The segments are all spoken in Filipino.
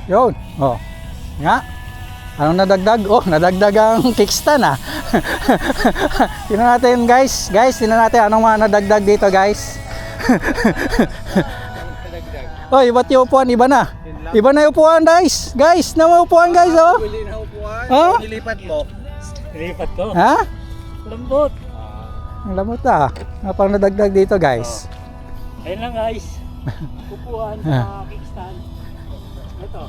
Yun. Oh. Nga. Anong nadagdag? Oh, nadagdag ang kickstand ah. Tingnan natin guys. Guys, tingnan natin anong mga nadagdag dito guys. Oy, ba't yung upuan? Iba na. Iba na yung upuan guys. Guys, na may upuan guys oh. Bili na upuan. Oh? Nilipat mo. Nilipat ko. Ha? Lambot. Ang lamot ah. Ano pang nadagdag dito guys? Ayun lang guys. Upuan sa kickstand. Ito.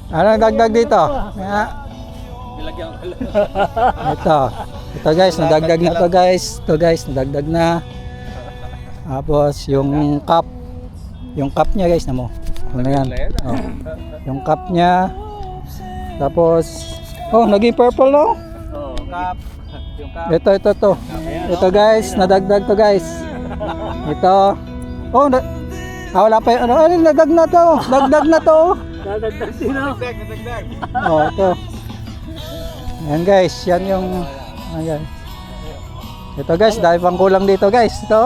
Ano nadagdag dito? Nga. Nilagyan ko lang. Ito. Ito guys, nadagdag na to guys. Ito guys, nadagdag na. Tapos yung cup. Yung cup niya guys na mo. Ano yan? Oh. Yung cup niya. Tapos oh, naging purple no? Oh, cup. Yung cup. Ito. Ito guys, nadagdag to guys. Ito. Oh, wala pa yung ano, nadagdag na to. Dagdag na to. Dadagdag din ako. Nadagdag. Oh, ito. Yan guys, yan yung ayan. Ito guys, dahil pang kulang dito guys. Ito.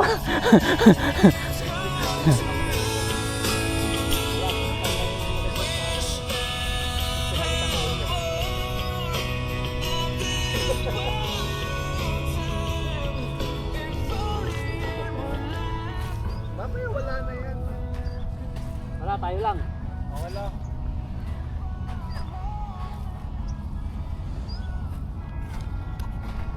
Mamaya wala na yan. Wala tayo lang. Wala.